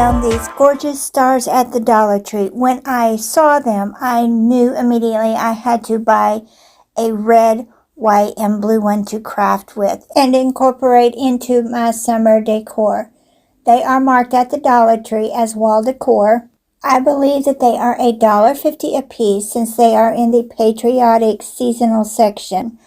found these gorgeous stars at the Dollar Tree. When I saw them, I knew immediately I had to buy a red, white, and blue one to craft with and incorporate into my summer decor. They are marked at the Dollar Tree as wall decor. I believe that they are $1.50 a piece since they are in the Patriotic seasonal section.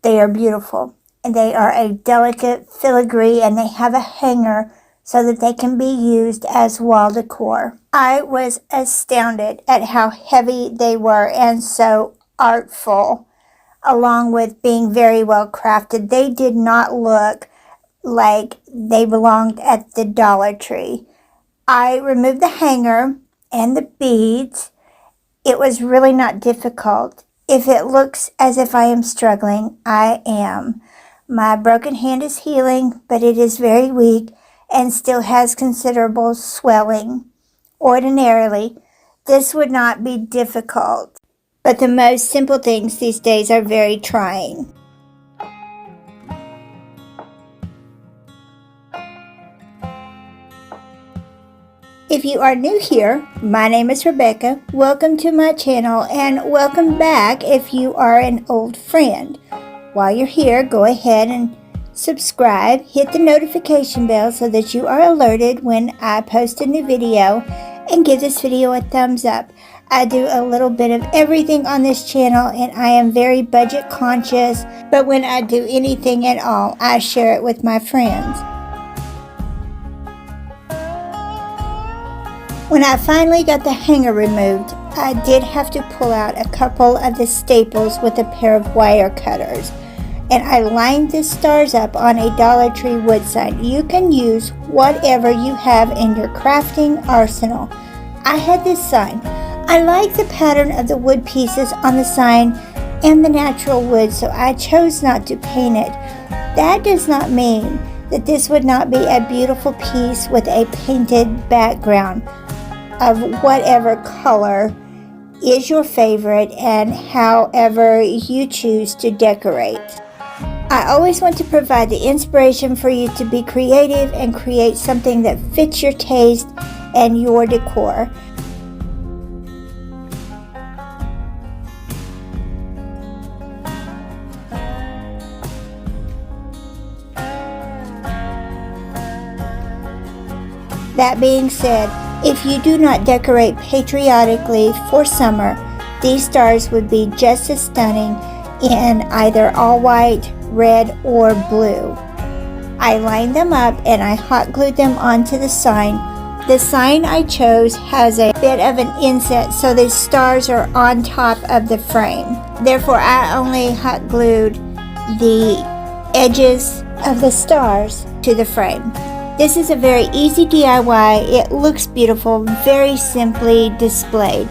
They are beautiful, and they are a delicate filigree, and they have a hanger so that they can be used as wall decor. I was astounded at how heavy they were and so artful, along with being very well crafted. They did not look like they belonged at the Dollar Tree. I removed the hanger and the beads. It was really not difficult. If it looks as if I am struggling, I am. My broken hand is healing, but it is very weak and still has considerable swelling. Ordinarily, this would not be difficult, but the most simple things these days are very trying. If you are new here, my name is Rebecca. Welcome to my channel, and welcome back if you are an old friend. While you're here, go ahead and subscribe, hit the notification bell so that you are alerted when I post a new video, and give this video a thumbs up. I do a little bit of everything on this channel, and I am very budget conscious, but when I do anything at all, I share it with my friends. When I finally got the hanger removed, I did have to pull out a couple of the staples with a pair of wire cutters, and I lined the stars up on a Dollar Tree wood sign. You can use whatever you have in your crafting arsenal. I had this sign. I like the pattern of the wood pieces on the sign and the natural wood, so I chose not to paint it. That does not mean that this would not be a beautiful piece with a painted background of whatever color is your favorite and however you choose to decorate. I always want to provide the inspiration for you to be creative and create something that fits your taste and your decor. That being said, if you do not decorate patriotically for summer, these stars would be just as stunning in either all white, red, or blue. I lined them up and I hot glued them onto the sign. The sign I chose has a bit of an inset, so the stars are on top of the frame. Therefore, I only hot glued the edges of the stars to the frame. This is a very easy DIY. It looks beautiful, very simply displayed.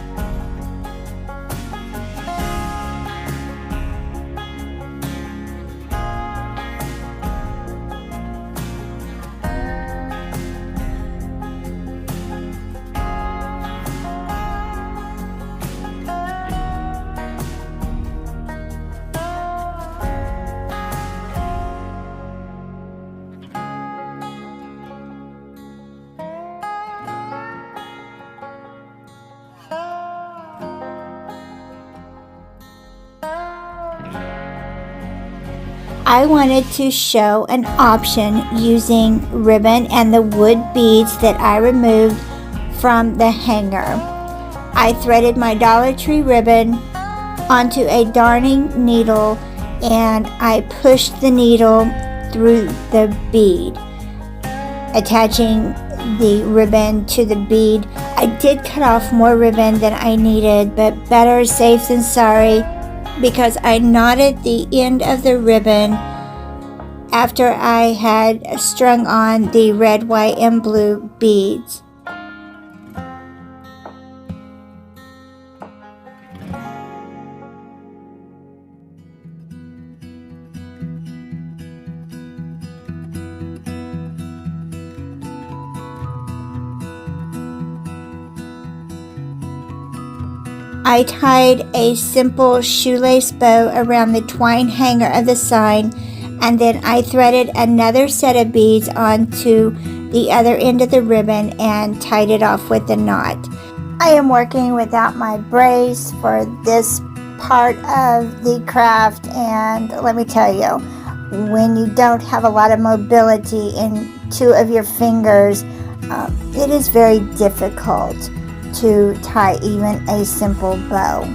I wanted to show an option using ribbon and the wood beads that I removed from the hanger. I threaded my Dollar Tree ribbon onto a darning needle and I pushed the needle through the bead, attaching the ribbon to the bead. I did cut off more ribbon than I needed, but better safe than sorry, because I knotted the end of the ribbon after I had strung on the red, white, and blue beads. I tied a simple shoelace bow around the twine hanger of the sign, and then I threaded another set of beads onto the other end of the ribbon and tied it off with a knot. I am working without my brace for this part of the craft, and let me tell you, when you don't have a lot of mobility in two of your fingers, it is very difficult to tie even a simple bow.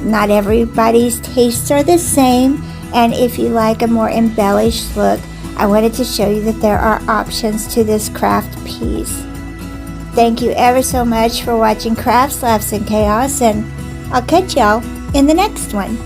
Not everybody's tastes are the same, and if you like a more embellished look, I wanted to show you that there are options to this craft piece. Thank you ever so much for watching Crafts, Laughs, and Chaos, and I'll catch y'all in the next one.